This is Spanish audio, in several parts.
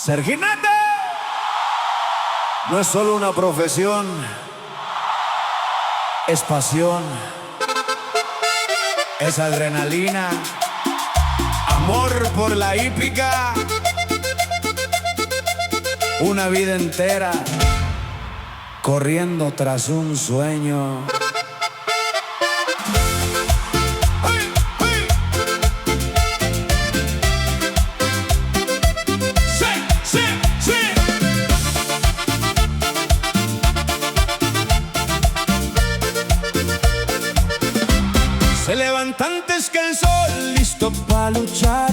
Ser jinete no es solo una profesión, es pasión, es adrenalina, amor por la hípica, una vida entera corriendo tras un sueño. Se levanta antes que el sol, listo para luchar,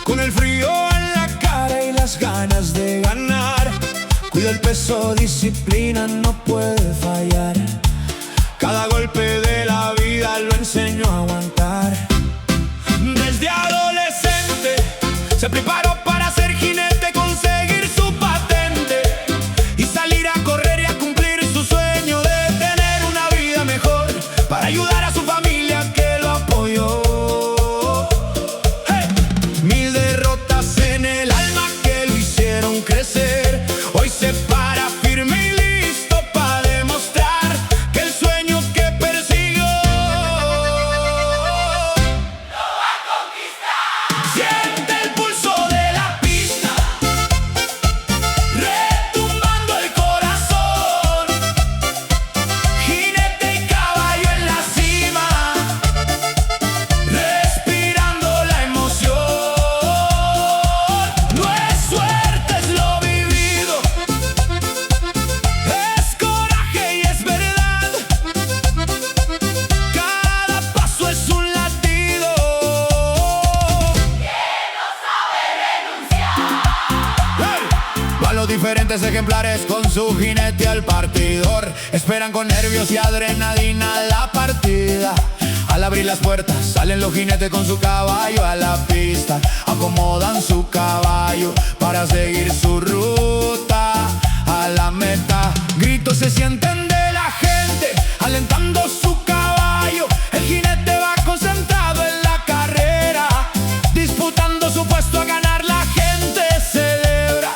con el frío en la cara y las ganas de ganar. Cuida el peso, disciplina, no puede fallar. Cada golpe de la vida lo enseñó a aguantar. Desde adolescente se preparó para ser jinete, conseguir su patente y salir a correr y a cumplir su sueño de tener una vida mejor, para ayudar a su familia que lo apoyó. ¡Hey! 1000 derrotas en el alma que lo hicieron crecer. Hoy se para firme y listo para demostrar que el sueño que persiguió lo va a conquistar. Siente el pulso de la pista, retumbando el corazón. Jinete y caballo en la cima, respirando la emoción. No es suerte, es lo vivido, es coraje y es verdad. Cada paso es un latido que no sabe renunciar. ¡Hey! Van los diferentes ejemplares con su jinete al partidor. Esperan con nervios y adrenalina la partida. Al abrir las puertas salen los jinetes con su caballo a la pista. Acomodan su caballo para seguir su ruta a la meta. Gritos se sienten de la gente alentando su caballo. El jinete va concentrado en la carrera, disputando su puesto a ganar. La gente celebra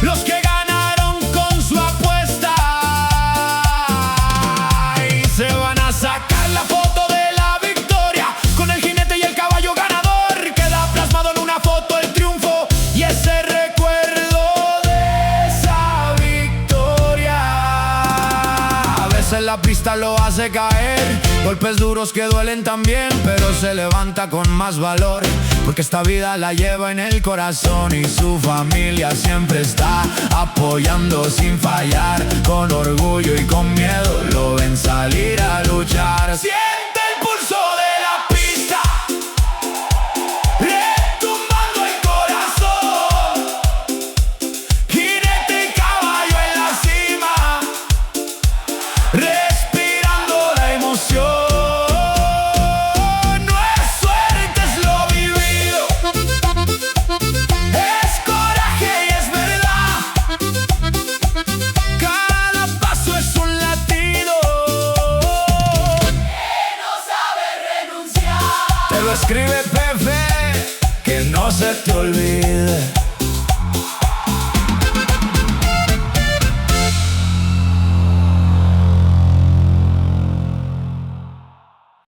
los que ganaron con su apuesta y se van a sacar la foto de la victoria con el jinete y el caballo ganador. Queda plasmado en una foto el triunfo y ese recuerdo de esa victoria. A veces la pista lo hace caer, golpes duros que duelen también, pero se levanta con más valor, porque esta vida la lleva en el corazón y su familia siempre está apoyando sin fallar. Con orgullo y con miedo lo ven salir a luchar. Siente el pulso de la pista, retumbando el corazón. Jinete y caballo en la cima, respirando la emoción. No es suerte, es lo vivido, es coraje y es verdad. Cada paso es un latido que no sabe renunciar. Te lo escribe Pepe, que no se te olvide.